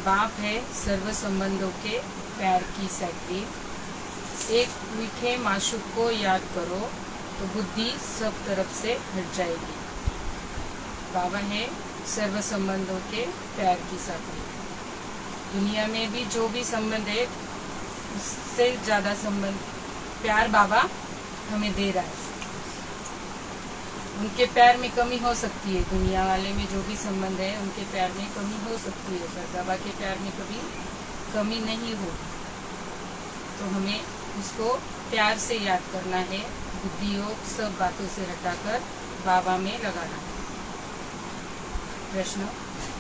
बाप है सर्व संबंधों के प्यार की सैकड़ी। एक मीठे माशूक को याद करो तो बुद्धि सब तरफ से हट जाएगी। बाबा है सर्व संबंधों के प्यार की साथी। दुनिया में भी जो भी संबंध है उससे ज्यादा संबंध प्यार बाबा हमें दे रहा है। उनके प्यार में कमी हो सकती है, दुनिया वाले में जो भी संबंध है उनके प्यार में कमी हो सकती है, पर बाबा के प्यार में कभी कमी नहीं होगी। तो हमें उसको प्यार से याद करना है, बुद्धि योग सब बातों से हटाकर बाबा में लगाना है। प्रश्न,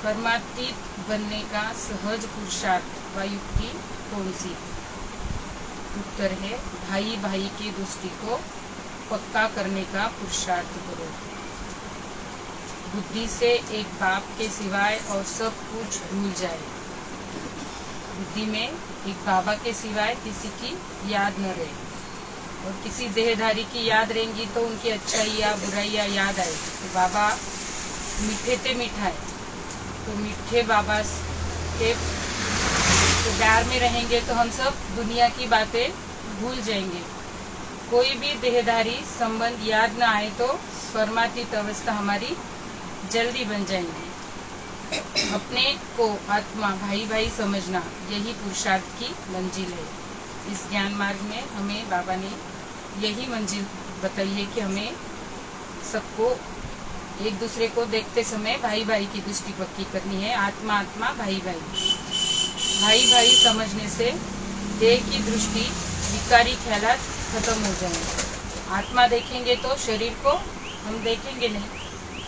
परमातीत बनने का सहज पुरुषार्थ व युक्ति कौन सी? उत्तर है, भाई भाई की दोस्ती को पक्का करने का पुरुषार्थ करो। बुद्धि से एक बाप के सिवाय और सब कुछ भूल जाए। बुद्धि में एक बाबा के सिवाय किसी की याद न रहे, और किसी देहधारी की याद रहेंगी तो उनकी अच्छाई या बुराइयां याद आएगी। तो बाबा मीठे ते मीठा है, तो मीठे बाबा के तो प्यार में रहेंगे तो हम सब दुनिया की बातें भूल जाएंगे। कोई भी देहधारी संबंध याद न आए तो परमातीत अवस्था हमारी जल्दी बन जाएगी। अपने को आत्मा भाई भाई समझना यही पुरुषार्थ की मंजिल है। इस ज्ञान मार्ग में हमें बाबा ने यही मंजिल बताई है कि हमें सबको एक दूसरे को देखते समय भाई भाई की दृष्टि पक्की करनी है। आत्मा आत्मा भाई भाई, भाई भाई समझने से देह की दृष्टि विकारी ख्यालात खत्म हो जाएंगे। आत्मा देखेंगे तो शरीर को हम देखेंगे नहीं,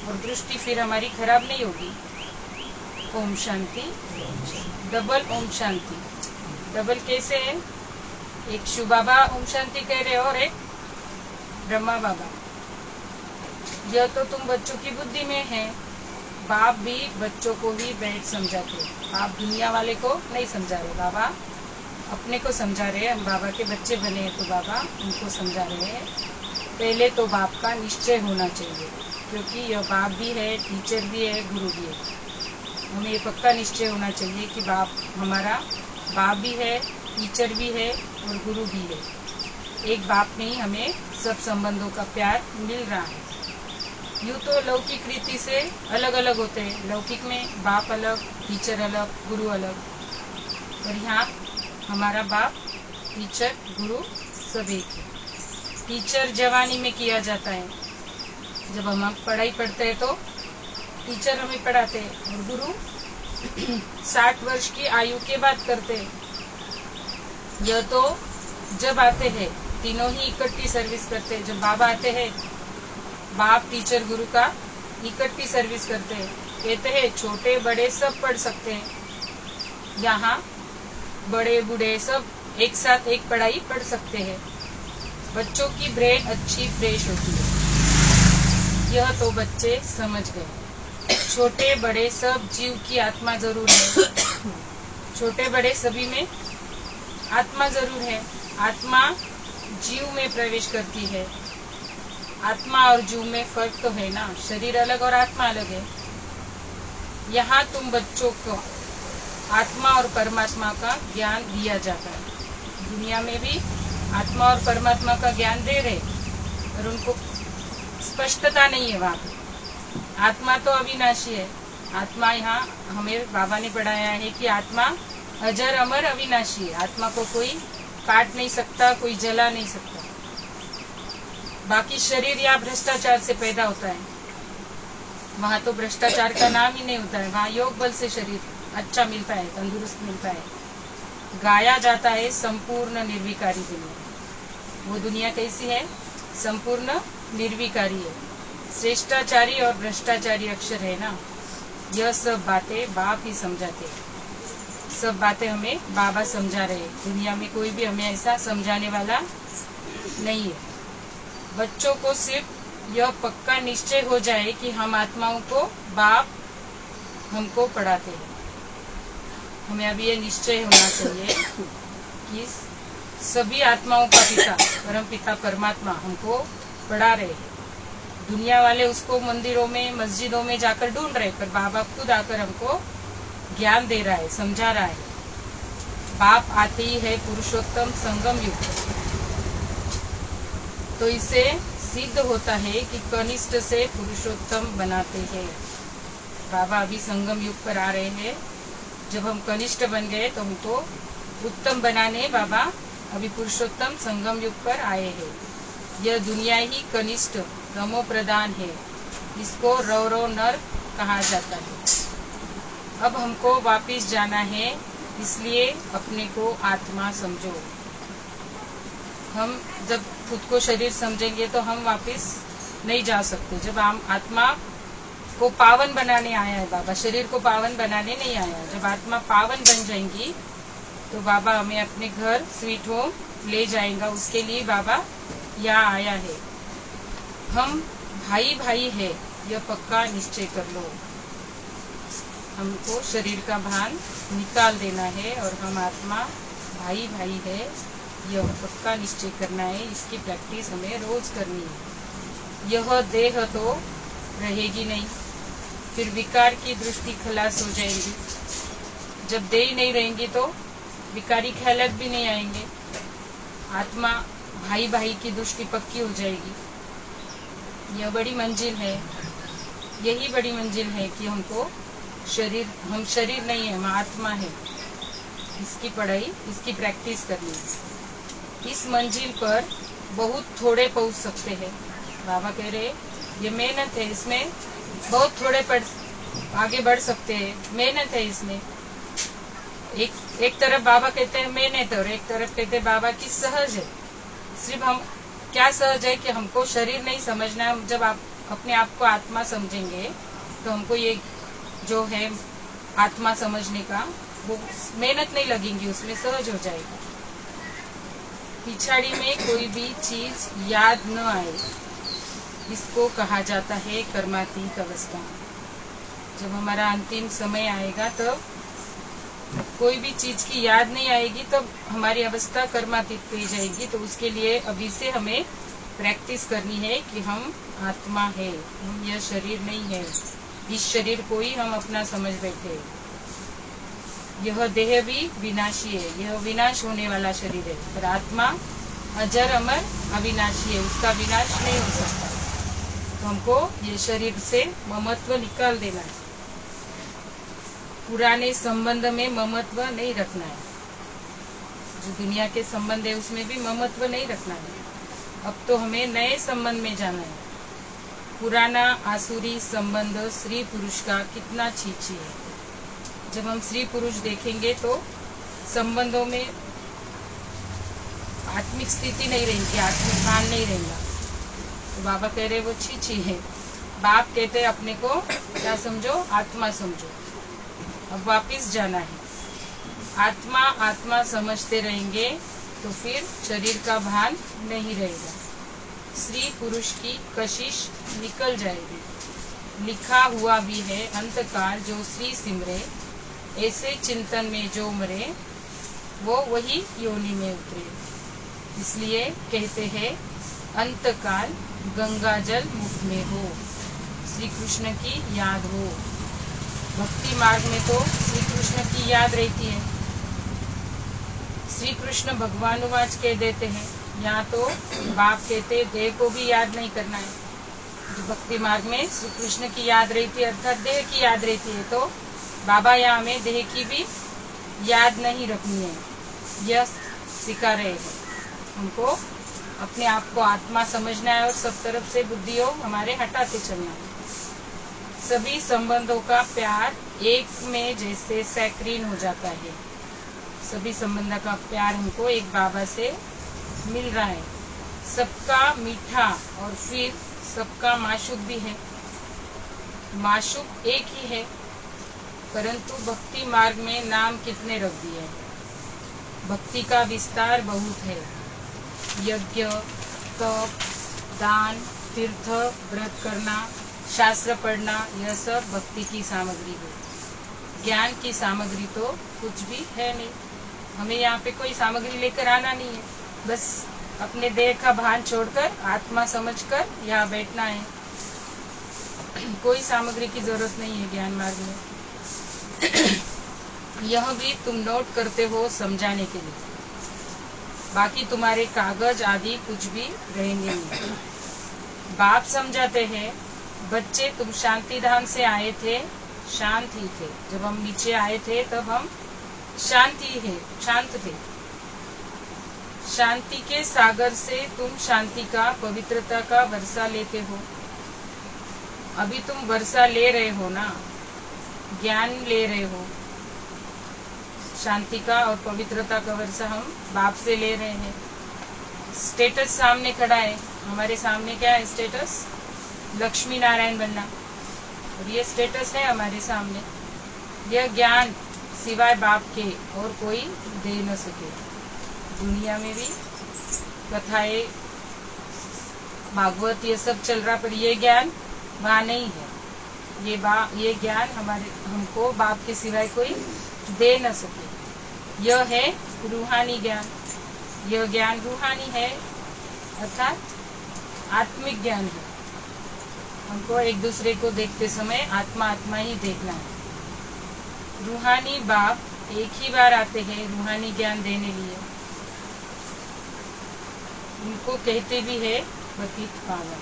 और दृष्टि फिर हमारी खराब नहीं होगी। ओम शांति। डबल ओम शांति। डबल कैसे है? एक शिव बाबा ओम शांति कह रहे और एक ब्रह्मा बाबा। यह तो तुम बच्चों की बुद्धि में है। बाप भी बच्चों को ही बैठ समझाते, आप दुनिया वाले को नहीं समझा रहे। बाबा अपने को समझा रहे हैं। हम बाबा के बच्चे बने हैं तो बाबा उनको समझा रहे हैं। पहले तो बाप का निश्चय होना चाहिए, क्योंकि यह बाप भी है, टीचर भी है, गुरु भी है। हमें ये पक्का निश्चय होना चाहिए कि बाप हमारा बाप भी है, टीचर भी है और गुरु भी है। एक बाप में ही हमें सब संबंधों का प्यार मिल रहा है। यूँ तो लौकिक रीति से अलग अलग होते हैं। लौकिक में बाप अलग, टीचर अलग, गुरु अलग, और यहाँ हमारा बाप, टीचर, गुरु सब एक है। टीचर जवानी में किया जाता है, जब हम पढ़ाई पढ़ते हैं तो टीचर हमें पढ़ाते हैं, और गुरु 60 वर्ष की आयु के बाद करते हैं। यह तो जब आते हैं तीनों ही इकट्ठी सर्विस करते हैं। जब बाबा आते हैं, बाप, टीचर, गुरु का इकट्ठी सर्विस करते हैं। कहते हैं छोटे बड़े सब पढ़ सकते हैं। यहाँ बड़े बूढ़े सब एक साथ एक पढ़ाई पढ़ सकते हैं। बच्चों की ब्रेन अच्छी फ्रेश होती है। यह तो बच्चे समझ गए। छोटे बड़े सब जीव की आत्मा जरूर है। छोटे बड़े सभी में आत्मा जरूर है। आत्मा जीव में प्रवेश करती है। आत्मा और जीव में फर्क तो है ना, शरीर अलग और आत्मा अलग है। यहाँ तुम बच्चों को आत्मा और परमात्मा का ज्ञान दिया जाता है। दुनिया में भी आत्मा और परमात्मा का ज्ञान दे रहे, और उनको स्पष्टता नहीं है वहाँ पे। आत्मा तो अविनाशी है। आत्मा यहाँ हमें बाबा ने पढ़ाया है कि आत्मा अजर अमर अविनाशी है। आत्मा को कोई काट नहीं सकता, कोई जला नहीं सकता। बाकी शरीर या भ्रष्टाचार से पैदा होता है, वहाँ तो भ्रष्टाचार का नाम ही नहीं होता है। वहाँ योग बल से शरीर अच्छा मिलता है, तंदुरुस्त मिलता है। गाया जाता है संपूर्ण निर्विकारी दुनिया। वो दुनिया कैसी है? संपूर्ण निर्विकारी है। श्रेष्ठाचारी और भ्रष्टाचारी अक्षर है ना। यह सब बातें बाप ही समझाते हैं। सब बातें हमें बाबा समझा रहे हैं। दुनिया में कोई भी हमें ऐसा समझाने वाला नहीं है। बच्चों को सिर्फ यह पक्का निश्चय हो जाए कि हम आत्माओं को बाप हमको पढ़ाते हैं। हमें अभी ये निश्चय होना चाहिए कि सभी आत्माओं का पिता, परम पिता परमात्मा हमको पढ़ा रहे हैं। दुनिया वाले उसको मंदिरों में, मस्जिदों में जाकर ढूंढ रहे, पर बाबा खुद आकर हमको ज्ञान दे रहा है, समझा रहा है। बाप आते ही है पुरुषोत्तम संगम युग। तो इससे सिद्ध होता है कि कनिष्ठ से पुरुषोत्तम बनाते हैं। बाबा अभी संगम युग पर आ रहे हैं। जब हम कनिष्ठ बन गए तो हमको उत्तम बनाने बाबा अभी पुरुषोत्तम संगम युग पर आए हैं। यह दुनिया ही कनिष्ठ तमो प्रधान है। इसको रौरव नर कहा जाता है। अब हमको वापिस जाना है, इसलिए अपने को आत्मा समझो। हम जब खुद को शरीर समझेंगे तो हम वापिस नहीं जा सकते। जब हम आत्मा को पावन बनाने आया है बाबा, शरीर को पावन बनाने नहीं आया। जब आत्मा पावन बन जाएंगी तो बाबा हमें अपने घर स्वीट होम ले जाएगा। उसके लिए बाबा यहाँ आया है। हम भाई भाई है, यह पक्का निश्चय कर लो। हमको शरीर का भान निकाल देना है और हम आत्मा भाई भाई है, यह पक्का निश्चय करना है। इसकी प्रैक्टिस हमें रोज करनी है। यह देह तो रहेगी नहीं, फिर विकार की दृष्टि खलास हो जाएगी। जब देह नहीं रहेंगी तो विकारी ख्यालात भी नहीं आएंगे। आत्मा भाई भाई की दृष्टि पक्की हो जाएगी। यह बड़ी मंजिल है। यही बड़ी मंजिल है कि हमको हम शरीर नहीं है, हम आत्मा है। इसकी पढ़ाई, इसकी प्रैक्टिस करनी है। इस मंजिल पर बहुत थोड़े पहुंच सकते हैं। बाबा कह रहे ये मेहनत है, इसमें बहुत थोड़े आगे बढ़ सकते हैं। मेहनत है इसमें। एक तरफ बाबा कहते हैं मेहनत और एक तरफ कहते हैं बाबा की सहज है। सिर्फ हम क्या सहज है कि हमको शरीर नहीं समझना है। जब आप अपने आप को आत्मा समझेंगे तो हमको ये जो है आत्मा समझने का वो मेहनत नहीं लगेगी, उसमें सहज हो जाएगा। पिछाड़ी में कोई भी चीज याद न आए, इसको कहा जाता है कर्मातीत अवस्था। जब हमारा अंतिम समय आएगा तब कोई भी चीज की याद नहीं आएगी, तब हमारी अवस्था कर्मातीत पे जाएगी। तो उसके लिए अभी से हमें प्रैक्टिस करनी है कि हम आत्मा है, हम यह शरीर नहीं है। इस शरीर को ही हम अपना समझ बैठे। यह देह भी विनाशी है, यह विनाश होने वाला शरीर है, पर आत्मा अजर अमर अविनाशी है, उसका विनाश नहीं हो सकता। तो हमको ये शरीर से ममत्व निकाल देना है। पुराने संबंध में ममत्व नहीं रखना है। जो दुनिया के संबंध है उसमें भी ममत्व नहीं रखना है। अब तो हमें नए संबंध में जाना है। पुराना आसुरी संबंध स्त्री पुरुष का कितना छीछी है। जब हम स्त्री पुरुष देखेंगे तो संबंधों में आत्मिक स्थिति नहीं रहेगी, आत्मिक भान नहीं रहेगा। तो बाबा कह रहे वो छीछी है। बाप कहते हैं अपने को क्या समझो, आत्मा समझो। अब वापिस जाना है। आत्मा आत्मा समझते रहेंगे तो फिर शरीर का भान नहीं रहेगा। स्त्री पुरुष की कशिश निकल जाएगी। लिखा हुआ भी है अंतकाल जो श्री सिमरे, ऐसे चिंतन में जो मरे वो वही योनि में उतरे। इसलिए कहते हैं अंतकाल गंगा जल मुख में हो, श्री कृष्ण की याद हो। भक्ति मार्ग में तो श्री कृष्ण की याद रहती है। श्री कृष्ण भगवानुवाच कह देते हैं। यहाँ तो बाप कहते देह को भी याद नहीं करना है। जो भक्ति मार्ग में श्री कृष्ण की याद रहती है, अर्थात देह की याद रहती है, तो बाबा यहाँ हमें देह की भी याद नहीं रखनी है, यह सिखा रहे हैं। हमको अपने आप को आत्मा समझना है और सब तरफ से बुद्धि योग हमारे हटाते चलना है। सभी संबंधों का प्यार एक में जैसे सैक्रीन हो जाता है। सभी संबंधों का प्यार हमको एक बाबा से मिल रहा है। सबका मीठा और फिर सबका माशूक भी है। माशूक एक ही है, परंतु भक्ति मार्ग में नाम कितने रख दिए। भक्ति का विस्तार बहुत है। यज्ञ, तप, दान, तीर्थ, व्रत करना, शास्त्र पढ़ना, यह सब भक्ति की सामग्री है। ज्ञान की सामग्री तो कुछ भी है नहीं। हमें यहाँ पे कोई सामग्री लेकर आना नहीं है, बस अपने देह का भान छोड़कर आत्मा समझकर यहाँ बैठना है। कोई सामग्री की जरूरत नहीं है ज्ञान मार्ग में। यह भी तुम नोट करते हो समझाने के लिए, बाकी तुम्हारे कागज आदि कुछ भी रहेंगे नहीं। बाप समझाते हैं, बच्चे तुम शांति धाम से आए थे, शांत ही थे। जब हम नीचे आए थे तब हम शांत थे। शांति के सागर से तुम शांति का, पवित्रता का वर्षा लेते हो। अभी तुम वर्षा ले रहे हो ना, ज्ञान ले रहे हो। शांति का और पवित्रता का वर्षा हम बाप से ले रहे हैं। स्टेटस सामने खड़ा है, हमारे सामने क्या है स्टेटस? लक्ष्मी नारायण बनना, और ये स्टेटस है हमारे सामने। यह ज्ञान सिवाय बाप के और कोई दे न सके। दुनिया में भी कथाएं, भागवत ये सब चल रहा, पर ये ज्ञान वहाँ नहीं है। ये ज्ञान हमको बाप के सिवाय कोई दे न सके। यह है रूहानी ज्ञान। यह ज्ञान रूहानी है, अर्थात आत्मिक ज्ञान है। हमको एक दूसरे को देखते समय आत्मा आत्मा ही देखना है। रूहानी बाप एक ही बार आते हैं रूहानी ज्ञान देने लिए। उनको कहते भी है पतित पावन।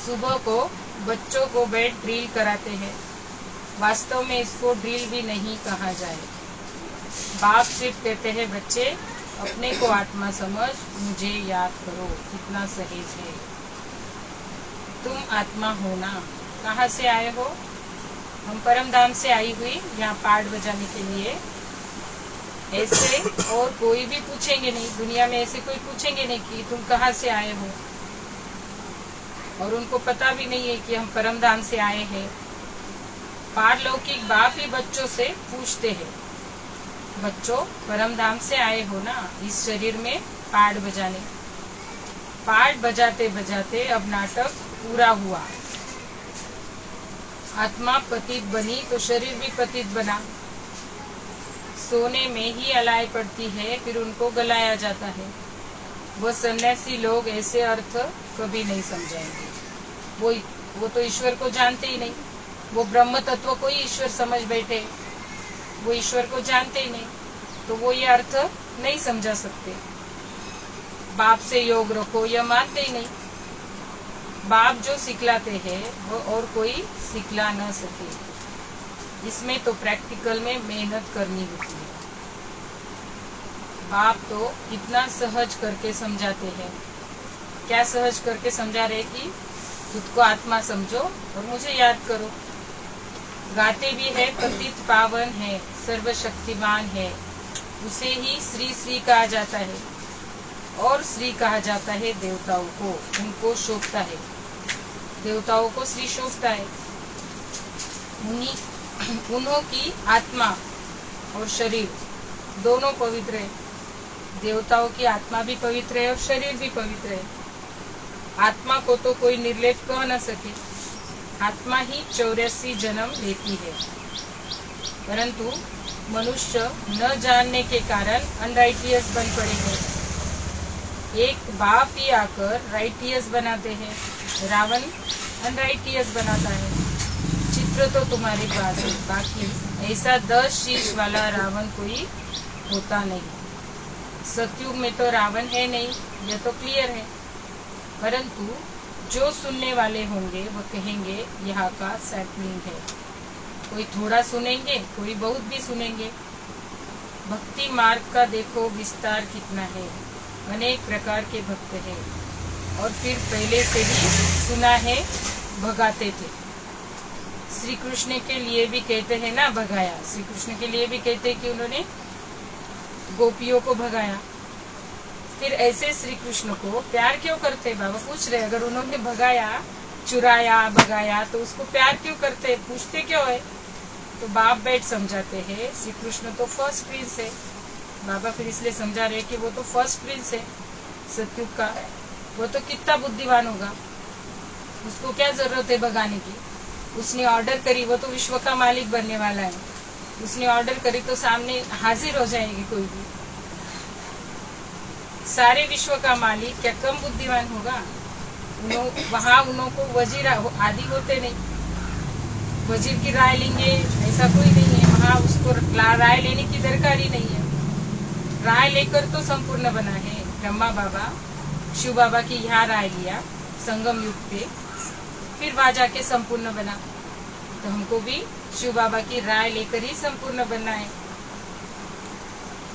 सुबह को बच्चों को बैठ ड्रिल कराते हैं। वास्तव में इसको ड्रिल भी नहीं कहा जाए। बाप सिर्फ कहते हैं, बच्चे अपने को आत्मा समझ, मुझे याद करो। कितना सहज है। तुम आत्मा हो ना। कहाँ से आए हो? हम परम धाम से आई हुई यहाँ पाठ बजाने के लिए। ऐसे और कोई भी पूछेंगे नहीं, दुनिया में ऐसे कोई पूछेंगे नहीं कि तुम कहाँ से आए हो, और उनको पता भी नहीं है कि हम परम धाम से आए हैं। पारलौकिक बाप ही बच्चों से पूछते हैं, बच्चों परम धाम से आए हो ना, इस शरीर में पाठ बजाने। पाठ बजाते बजाते अब नाटक पूरा हुआ। आत्मा पतित बनी तो शरीर भी पतित बना। सोने में ही अलाई पड़ती है, फिर उनको गलाया जाता है। वो सन्यासी लोग ऐसे अर्थ कभी नहीं समझाएंगे। वो तो ईश्वर को जानते ही नहीं। वो ब्रह्म तत्व को ही ईश्वर समझ बैठे, वो ईश्वर को जानते ही नहीं, तो वो ये अर्थ नहीं समझा सकते। बाप से योग रखो यह मानते ही नहीं। बाप जो सिखलाते हैं वो और कोई सिखला न सके। इसमें तो प्रैक्टिकल में मेहनत करनी होती है। बाप तो कितना सहज करके समझाते हैं। क्या सहज करके समझा रहे कि खुद को आत्मा समझो और मुझे याद करो। गाते भी है, पतित पावन है, सर्वशक्तिमान है। उसे ही श्री श्री कहा जाता है, और श्री कहा जाता है देवताओं को। उनको शोभता है, देवताओं को श्री शोभता है। उन्हों की आत्मा और शरीर दोनों पवित्र है। देवताओं की आत्मा भी पवित्र है और शरीर भी पवित्र है। आत्मा को तो कोई निर्लेप कह न सके। आत्मा ही 84 जन्म लेती है, परंतु मनुष्य न जानने के कारण अनराइटियस बन पड़े हैं। एक बाप ही आकर राइटियस बनाते हैं। रावण अनराइटियस बनाता है। चित्र तो तुम्हारे पास है, बाकी ऐसा 10 शीश वाला रावण कोई होता नहीं। सतयुग में तो रावण है नहीं, यह तो क्लियर है। परंतु जो सुनने वाले होंगे वो कहेंगे यहाँ का सैपलिंग है। कोई थोड़ा सुनेंगे, कोई बहुत भी सुनेंगे। भक्ति मार्ग का देखो विस्तार कितना है। अनेक प्रकार के भक्त हैं, और फिर पहले से ही सुना है भगाते थे। श्री कृष्ण के लिए भी कहते हैं ना भगाया। श्री कृष्ण के लिए भी कहते हैं कि उन्होंने गोपियों को भगाया। फिर ऐसे श्री कृष्ण को प्यार क्यों करते? बाबा पूछ रहे, अगर उन्होंने भगाया, चुराया, भगाया तो उसको प्यार क्यों करते? पूछते क्यों है? तो बाप बैठ समझाते हैं, श्री कृष्ण तो फर्स्ट प्रिंस है। बाबा फिर इसलिए समझा रहे कि वो तो फर्स्ट प्रिंस है सतयुग का। वो तो कितना बुद्धिमान होगा, उसको क्या जरूरत है भगाने की? उसने ऑर्डर करी, वो तो विश्व का मालिक बनने वाला है। उसने ऑर्डर करी तो सामने हाजिर हो जाएगी कोई भी। सारे विश्व का मालिक क्या कम बुद्धिमान होगा? वहाँ उनको वजीर आदि होते नहीं, वजीर की राय लेंगे ऐसा कोई नहीं है। वहाँ उसको राय लेने की दरकार ही नहीं है। राय लेकर तो संपूर्ण बना है। ब्रह्मा बाबा शिव बाबा की यहाँ राय लिया संगम युग पे, फिर वहां जाके संपूर्ण बना। तो हमको भी शिव बाबा की राय लेकर ही संपूर्ण बनना है।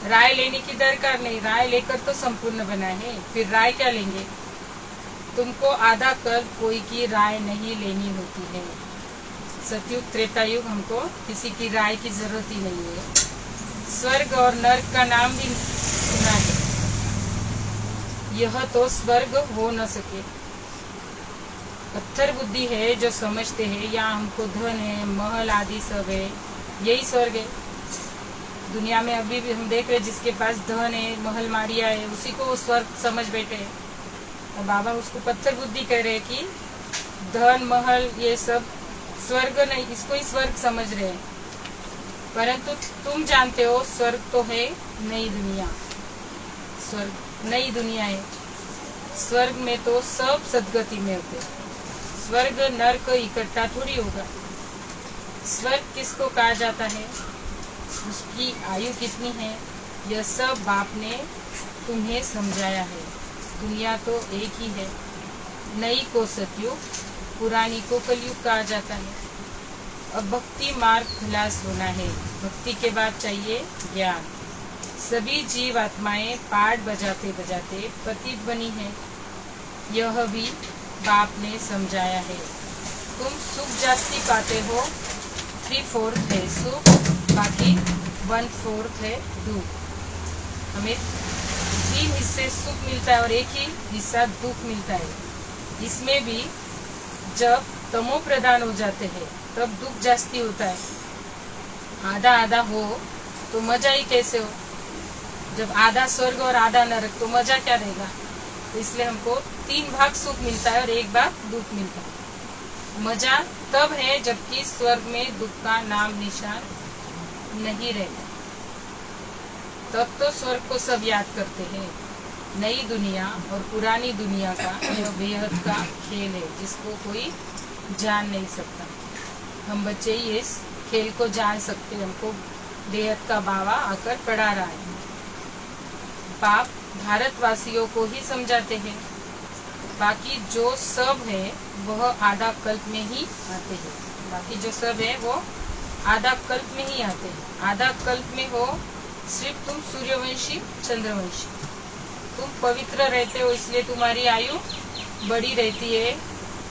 राय लेने की दरकार नहीं, राय लेकर तो संपूर्ण बना है। फिर राय क्या लेंगे? तुमको आधा कल्प कोई की राय नहीं लेनी होती है। सतयुग त्रेता युग हमको किसी की राय की जरूरत ही नहीं है। स्वर्ग और नर्क का नाम भी सुना है, यह तो स्वर्ग हो न सके। पत्थर बुद्धि है जो समझते हैं यहाँ हमको धन है, महल आदि सब है, यही स्वर्ग है। दुनिया में अभी भी हम देख रहे जिसके पास धन है, महल मारिया है, उसी को वो स्वर्ग समझ बैठे हैं। और बाबा उसको पत्थर बुद्धि कह रहे हैं कि धन महल ये सब स्वर्ग नहीं, इसको ही स्वर्ग समझ रहे हैं। परंतु तुम जानते हो स्वर्ग तो है नई दुनिया, स्वर्ग नई दुनिया है। स्वर्ग में तो सब सदगति में होते, स्वर्ग नर्क इकट्ठा थोड़ी होगा। स्वर्ग किसको कहा जाता है, उसकी आयु कितनी है, यह सब बाप ने तुम्हें समझाया है। दुनिया तो एक ही है, नई को सतयुग, पुरानी को कलयुग कहा जाता है। अब भक्ति मार्ग खलास होना है, भक्ति के बाद चाहिए ज्ञान। सभी जीव आत्माएं पाठ बजाते बजाते पतित बनी है, यह भी बाप ने समझाया है। तुम सुख जास्ती पाते हो, 3/4 है सुख, बाकी 1/4 है दुख। हमें 3 हिस्से सुख मिलता है और एक ही हिस्सा दुख मिलता है। इसमें भी जब तमो प्रधान हो जाते हैं तब दुख जास्ती होता है। आधा आधा हो तो मजा ही कैसे हो, जब आधा स्वर्ग और आधा नरक तो मजा क्या रहेगा। तो इसलिए हमको 3 भाग सुख मिलता है और 1 भाग दुख मिलता है। मजा तब है जबकि स्वर्ग में दुख का नाम निशान नहीं रहेगा, तब तो स्वर्ग को सब याद करते हैं। नई दुनिया और पुरानी दुनिया का यह बेहद का खेल है जिसको कोई जान नहीं सकता। हम बच्चे ही इस खेल को जान सकते, हमको बेहद का बाबा आकर पढ़ा रहा है। बाप भारतवासियों को ही समझाते हैं, बाकी जो सब है वह आधा कल्प में ही आते हैं। बाकी जो सब है वो आधा कल्प में ही आते हैं। आधा कल्प में हो सिर्फ तुम सूर्यवंशी चंद्रवंशी, तुम पवित्र रहते हो इसलिए तुम्हारी आयु बड़ी रहती है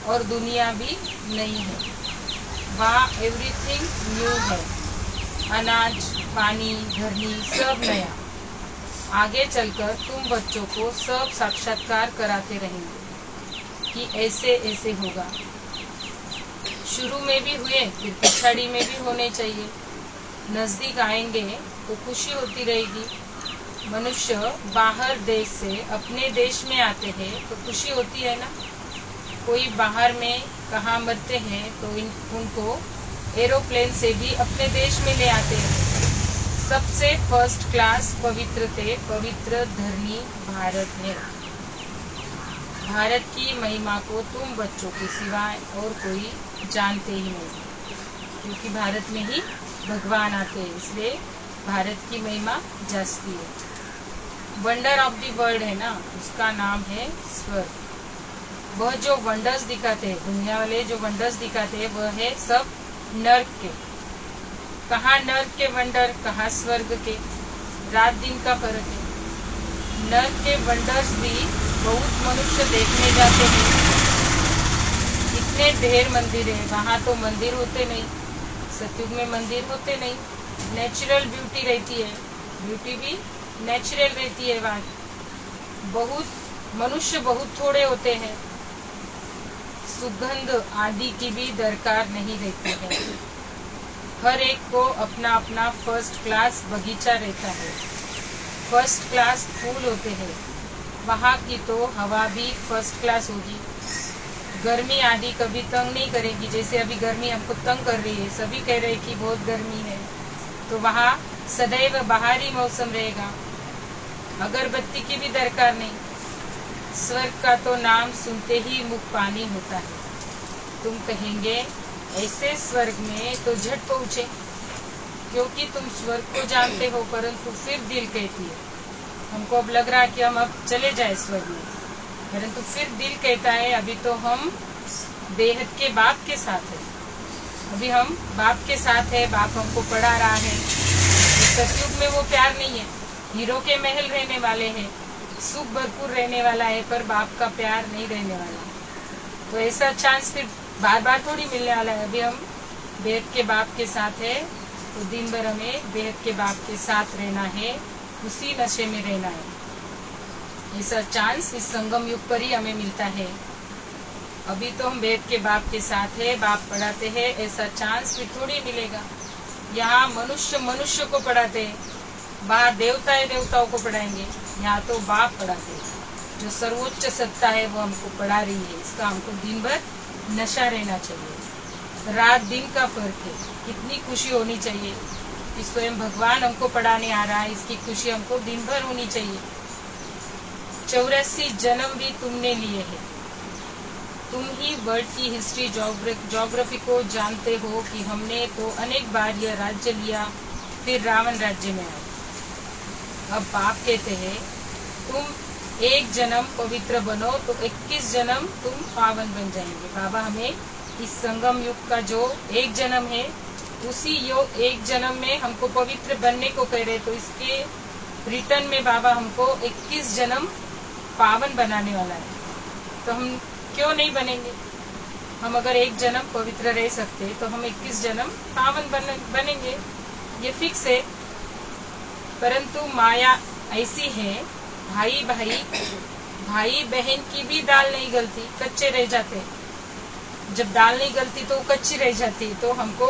और दुनिया भी नई है। वहाँ एवरीथिंग न्यू है, अनाज पानी धरनी सब नया। आगे चलकर तुम बच्चों को सब साक्षात्कार कराते रहेंगे कि ऐसे ऐसे होगा। शुरू में भी हुए फिर पिछाड़ी में भी होने चाहिए। नजदीक आएंगे तो खुशी होती रहेगी। मनुष्य बाहर देश से अपने देश में आते हैं तो खुशी होती है ना। कोई बाहर में कहाँ मरते हैं तो उनको एरोप्लेन से भी अपने देश में ले आते हैं। सबसे फर्स्ट क्लास पवित्र धरनी भारत है। भारत की महिमा को तुम बच्चों के सिवाय और कोई जानते ही नहीं, क्योंकि भारत में ही भगवान आते हैं, इसलिए भारत की महिमा जास्ती है। वंडर ऑफ द वर्ल्ड है ना, उसका नाम है स्वर्ग। वह जो वंडर्स दिखाते हैं, दुनिया वाले जो वंडर्स दिखाते हैं वह है सब नर्क के। कहाँ नर्क के वंडर, कहाँ स्वर्ग के, रात दिन का फर्क है। नर्क के वंडर्स भी बहुत मनुष्य देखने जाते हैं, इतने ढेर मंदिर है। वहाँ तो मंदिर होते नहीं, सतयुग में मंदिर होते नहीं, नेचुरल ब्यूटी रहती है, ब्यूटी भी नेचुरल रहती है। वहाँ बहुत मनुष्य बहुत थोड़े होते हैं, सुगंध आदि की भी दरकार नहीं रहती है। हर एक को अपना अपना फर्स्ट क्लास बगीचा रहता है, फर्स्ट क्लास फूल होते हैं। वहाँ की तो हवा भी फर्स्ट क्लास होगी, गर्मी आदि कभी तंग नहीं करेगी। जैसे अभी गर्मी हमको तंग कर रही है, सभी कह रहे हैं कि बहुत गर्मी है, तो वहाँ सदैव बाहरी मौसम रहेगा, अगरबत्ती की भी दरकार नहीं। स्वर्ग का तो नाम सुनते ही मुख पानी होता है। तुम कहेंगे ऐसे स्वर्ग में तो झट पहुँचे, क्योंकि तुम स्वर्ग को जानते हो, परंतु फिर दिल कहती है, हमको अब लग रहा है कि हम अब चले जाए स्वर्ग में, परंतु फिर दिल कहता है अभी तो हम बेहद के बाप के साथ है, अभी हम बाप के साथ है, बाप हमको पढ़ा रहा है। सतयुग में वो प्यार नहीं है, हीरो के महल रहने वाले हैं, सुख भरपूर रहने वाला है, पर बाप का प्यार नहीं रहने वाला है। तो ऐसा चांस फिर बार बार थोड़ी मिलने वाला है। अभी हम बेहद के बाप के साथ है, तो दिन भर हमें बेहद के बाप के साथ रहना है, उसी नशे में रहना है। ऐसा चांस इस संगम युग पर ही हमें मिलता है। अभी तो हम बेहद के बाप के साथ है, बाप पढ़ाते हैं, ऐसा चांस फिर थोड़ी मिलेगा। यहाँ मनुष्य मनुष्य को पढ़ाते हैं, बाहर देवताओं को पढ़ाएंगे, यहाँ तो बाप पढ़ाते हैं। जो सर्वोच्च सत्ता है वो हमको पढ़ा रही है, इसका हमको दिन भर नशा रहना चाहिए। रात दिन का फर्क है, कितनी खुशी होनी चाहिए कि स्वयं भगवान हमको पढ़ाने आ रहा है, इसकी खुशी हमको दिन भर होनी चाहिए। 84 जन्म भी तुमने लिए हैं, तुम ही वर्ल्ड की हिस्ट्री ज्योग्राफी को जानते हो कि हमने तो अनेक बार यह राज्य लिया, फिर रावण राज्य में आए। अब बाप कहते हैं तुम एक जन्म पवित्र बनो तो 21 जन्म तुम पावन बन जाएंगे। बाबा हमें इस संगम युग का जो एक जन्म है, उसी एक जन्म में हमको पवित्र बनने को कह रहे, तो इसके रिटर्न में बाबा हमको 21 जन्म पावन बनाने वाला है। तो हम क्यों नहीं बनेंगे? हम अगर एक जन्म पवित्र रह सकते तो हम 21 जन्म पावन बनेंगे, ये फिक्स है। परंतु माया ऐसी है, भाई बहन की भी दाल नहीं गलती, कच्चे रह जाते। जब दाल नहीं गलती तो कच्ची रह जाती, तो हमको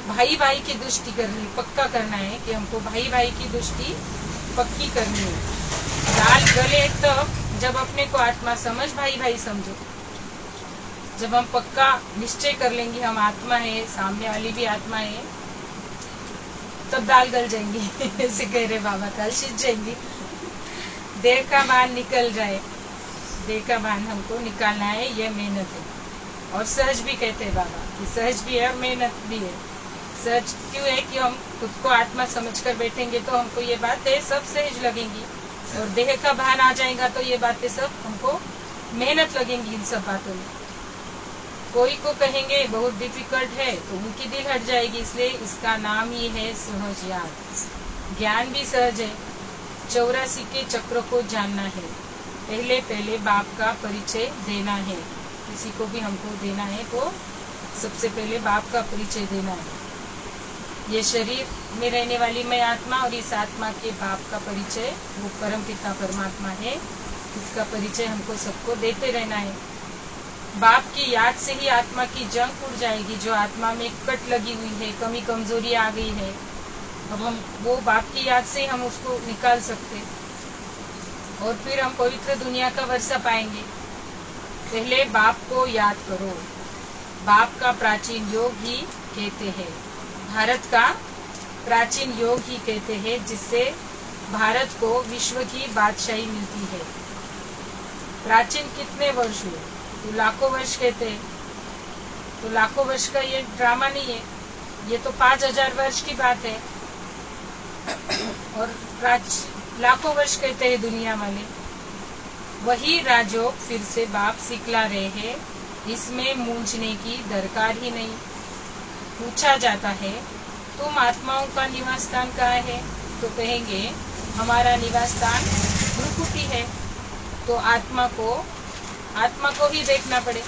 भाई की दुष्टि करनी, पक्का करना है कि हमको भाई की दुष्टि पक्की करनी है। दाल गले तब जब अपने को आत्मा समझ, भाई समझो। जब हम पक्का निश्चय कर लेंगे हम आत्मा है, सामने वाली भी आत्मा है, तब दाल गल जाएंगी। ऐसे कह रहे बाबा, दाल सीज जाएंगी। देह का बाण निकल जाए, देह का बाण हमको निकालना है, यह मेहनत है। और सहज भी कहते हैं बाबा कि सहज भी है और मेहनत भी है। सहज क्यों है कि हम खुद को आत्मा समझकर बैठेंगे तो हमको ये बातें सब सहज लगेंगी, और देह का भान आ जाएगा तो ये बातें सब हमको मेहनत लगेंगी। इन सब बातों में कोई को कहेंगे बहुत डिफिकल्ट है तो उनकी दिल हट जाएगी, इसलिए इसका नाम ही है सहज याद। ज्ञान भी सहज है, 84 के चक्र को जानना है, पहले बाप का परिचय देना है। किसी को भी हमको देना है तो सबसे पहले बाप का परिचय देना है। ये शरीर में रहने वाली मैं आत्मा और इस आत्मा के बाप का परिचय वो परम पिता परमात्मा है, इसका परिचय हमको सबको देते रहना है। बाप की याद से ही आत्मा की जंग उड़ जाएगी। जो आत्मा में कट लगी हुई है, कमी कमजोरी आ गई है, अब हम वो बाप की याद से हम उसको निकाल सकते, और फिर हम पवित्र दुनिया का वर्षा पाएंगे। पहले बाप को याद करो। बाप का प्राचीन योग ही कहते हैं, भारत का प्राचीन योग ही कहते हैं, जिससे भारत को विश्व की बादशाही मिलती है। प्राचीन कितने वर्ष हुए? तो लाखों वर्ष कहते हैं। तो लाखों वर्ष का ये ड्रामा नहीं है, ये तो 5000 वर्ष की बात है। और लाखों वर्ष कहते हैं दुनिया वाले। वही राजयोग फिर से बाप सिखला रहे हैं, इसमें मूंझने की दरकार ही नहीं। पूछा जाता है तुम आत्माओं का निवास स्थान कहाँ है, तो कहेंगे हमारा निवास स्थान भ्रुकुटी है। तो आत्मा को ही देखना पड़े।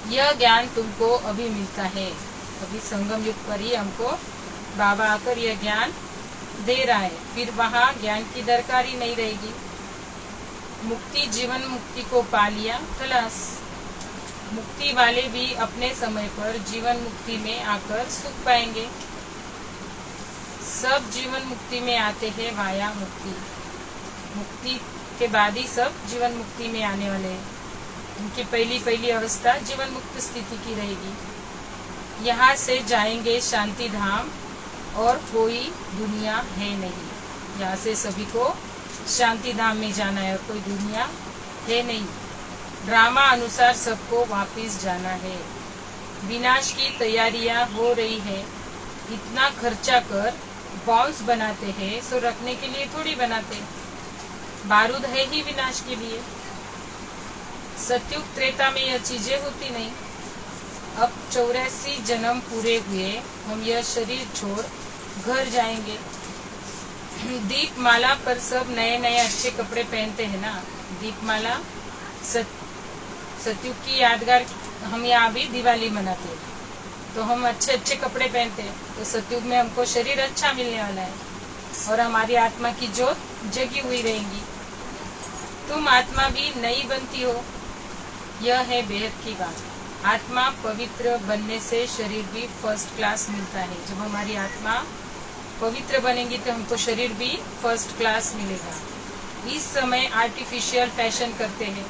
यह ज्ञान तुमको अभी मिलता है, अभी संगम युग पर ही हमको बाबा आकर यह ज्ञान दे रहा है, फिर वहाँ ज्ञान की दरकार ही नहीं रहेगी। मुक्ति जीवन मुक्ति को पा लिया, खलास। मुक्ति वाले भी अपने समय पर जीवन मुक्ति में आकर सुख पाएंगे। सब जीवन मुक्ति में आते हैं वाया मुक्ति। मुक्ति के बाद ही सब जीवन मुक्ति में आने वाले हैं। उनकी पहली अवस्था जीवन मुक्त स्थिति की रहेगी। यहाँ से जाएंगे शांति धाम और कोई दुनिया है नहीं। यहाँ से सभी को शांति धाम में जाना है और कोई दुनिया है नहीं। ड्रामा अनुसार सबको वापस जाना है। विनाश की तैयारियां हो रही है, इतना खर्चा कर बॉम्ब्स बनाते हैं, सो रखने के लिए थोड़ी बनाते। बारूद है ही विनाश के लिए। सतयुग त्रेता में यह चीजें होती नहीं। अब 84 जन्म पूरे हुए, हम यह शरीर छोड़ घर जाएंगे। दीपमाला पर सब नए नए अच्छे कपड़े पहनते हैं ना। दीपमाला सतयुग की यादगार। हम यहाँ भी दिवाली मनाते हैं, तो हम अच्छे अच्छे कपड़े पहनते हैं। तो सतयुग में हमको शरीर अच्छा मिलने वाला है और हमारी आत्मा की जोत जगी हुई रहेगी। तुम आत्मा भी नई बनती हो, यह है बेहद की बात। आत्मा पवित्र बनने से शरीर भी फर्स्ट क्लास मिलता है। जब हमारी आत्मा पवित्र बनेगी तो हमको शरीर भी फर्स्ट क्लास मिलेगा। इस समय आर्टिफिशियल फैशन करते हैं।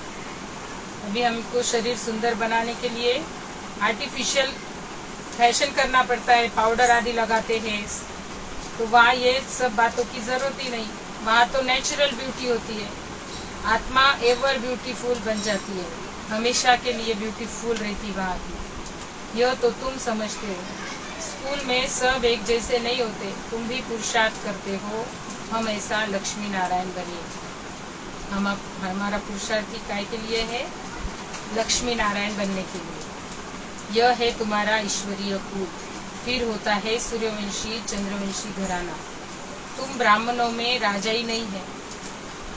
अभी हमको शरीर सुंदर बनाने के लिए आर्टिफिशियल फैशन करना पड़ता है, पाउडर आदि लगाते हैं। तो वहाँ ये सब बातों की जरूरत ही नहीं। वहाँ तो नेचुरल ब्यूटी होती है। आत्मा एवर ब्यूटीफुल बन जाती है, हमेशा के लिए ब्यूटीफुल रहती वहाँ की। यह तो तुम समझते हो। स्कूल में सब एक जैसे नहीं होते। तुम भी पुरुषार्थ करते हो हम ऐसा लक्ष्मी नारायण बने। हमारा पुरुषार्थ काय के लिए है? लक्ष्मी नारायण बनने के लिए। यह है तुम्हारा ईश्वरीय कुल। फिर होता है सूर्यवंशी चंद्रवंशी घराना। तुम ब्राह्मणों में राजा ही नहीं है।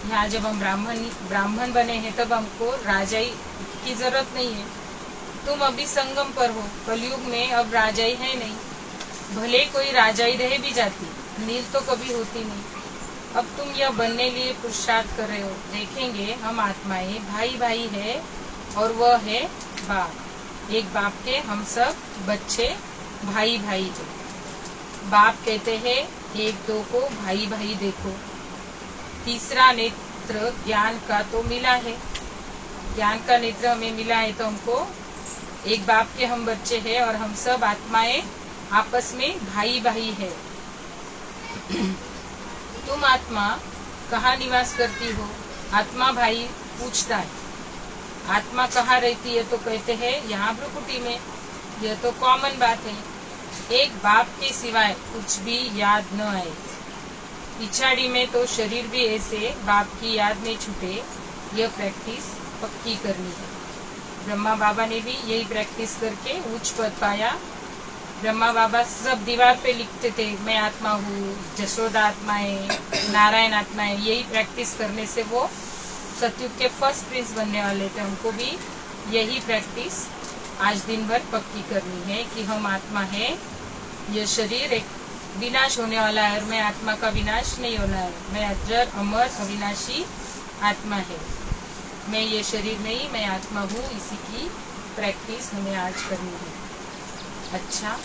यहाँ जब हम ब्राह्मण बने हैं तब हमको राजाई की जरूरत नहीं है। तुम अभी संगम पर हो। कलयुग में अब राजाई है नहीं। भले कोई राजाई रह भी जाती, नील तो कभी होती नहीं। अब तुम यह बनने लिए पुरुषार्थ कर रहे हो। देखेंगे हम आत्माएं भाई भाई है और वह है बाप। एक बाप के हम सब बच्चे भाई भाई है। बाप कहते हैं एक दो को भाई भाई देखो। तीसरा नेत्र ज्ञान का तो मिला है। ज्ञान का नेत्र हमें मिला है तो हमको एक बाप के हम बच्चे हैं और हम सब आत्माएं आपस में भाई भाई है। तुम आत्मा कहाँ निवास करती हो? आत्मा भाई पूछता है। आत्मा कहाँ रहती है? तो कहते हैं यहाँ भ्रुकुटी में। यह तो कॉमन बात है। एक बाप के सिवाय कुछ भी याद न आए। पिछाड़ी में तो शरीर भी ऐसे बाप की याद में छूटे, यह प्रैक्टिस पक्की करनी है। ब्रह्मा बाबा ने भी यही प्रैक्टिस करके उच्च पद पाया। ब्रह्मा बाबा सब दीवार पे लिखते थे, मैं आत्मा हूँ, जसोदा आत्मा है, नारायण आत्मा है। यही प्रैक्टिस करने से वो सतयुग के फर्स्ट प्रिंस बनने वाले थे। हमको भी यही प्रैक्टिस आज दिन भर पक्की करनी है कि हम आत्मा है। यह शरीर एक विनाश होने वाला है और मैं आत्मा का विनाश नहीं होना है। मैं अजर अमर अविनाशी आत्मा है। मैं ये शरीर नहीं, मैं आत्मा हूँ। इसी की प्रैक्टिस हमें आज करनी है। अच्छा,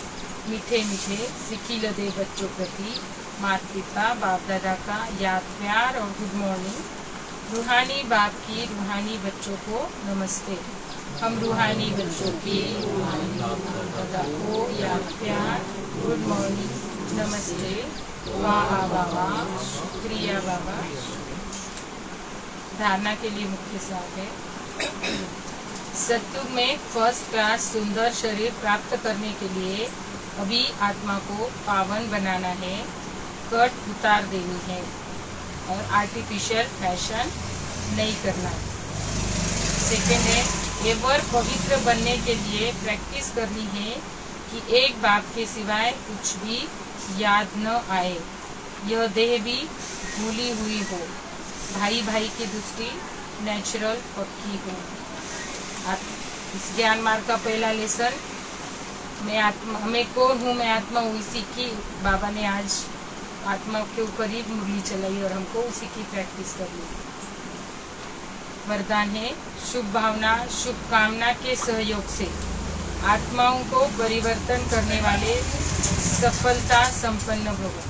मीठे मीठे सिखिल दे बच्चों प्रति माता पिता बाप दादा का याद प्यार और गुड मॉर्निंग। रूहानी बाप की रूहानी बच्चों को नमस्ते। हम रूहानी बच्चों की रूहानी दादा को याद प्यार गुड मॉर्निंग नमस्ते। वाह बाबा, शुक्रिया बाबा। धारणा के लिए मुख्य साथ है। सतयुग में फर्स्ट क्लास सुंदर शरीर प्राप्त करने के लिए अभी आत्मा को पावन बनाना है, कट उतार देनी है और आर्टिफिशियल फैशन नहीं करना है। सेकेंड है, एवर पवित्र बनने के लिए प्रैक्टिस करनी है कि एक बाप के सिवाय कुछ भी याद न आए। यह देह भी भूली हुई हो। भाई भाई की दृष्टि नेचुरल पक्की हो। इस ज्ञान मार्ग का पहला लेसन, मैं आत्मा, मैं कौन हूँ, मैं आत्मा हूँ, इसी की बाबा ने आज आत्मा के ऊपर ही मुरली चलाई और हमको उसी की प्रैक्टिस करनी। वरदान है, शुभ भावना शुभ कामना के सहयोग से आत्माओं को परिवर्तन करने वाले सफलता संपन्न भव।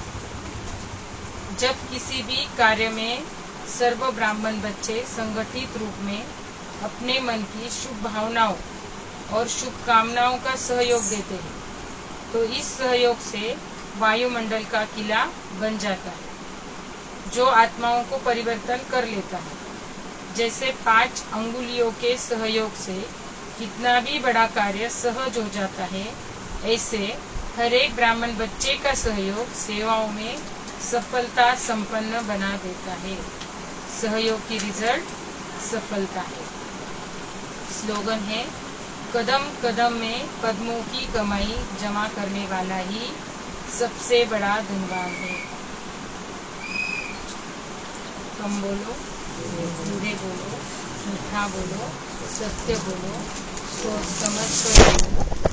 जब किसी भी कार्य में सर्व ब्राह्मण बच्चे संगठित रूप में अपने मन की शुभ भावनाओं और शुभ कामनाओं का सहयोग देते हैं तो इस सहयोग से वायुमंडल का किला बन जाता है जो आत्माओं को परिवर्तन कर लेता है। जैसे 5 अंगुलियों के सहयोग से कितना भी बड़ा कार्य सहज हो जाता है, ऐसे हर एक ब्राह्मण बच्चे का सहयोग सेवाओं में सफलता संपन्न बना देता है। सहयोग की रिजल्ट सफलता है। स्लोगन है, कदम कदम में पद्मों की कमाई जमा करने वाला ही सबसे बड़ा धनवान है। कम बोलो, बुरे बोलो, झूठा बोलो, सत्य बोलो, सोच समझ कर बोलो।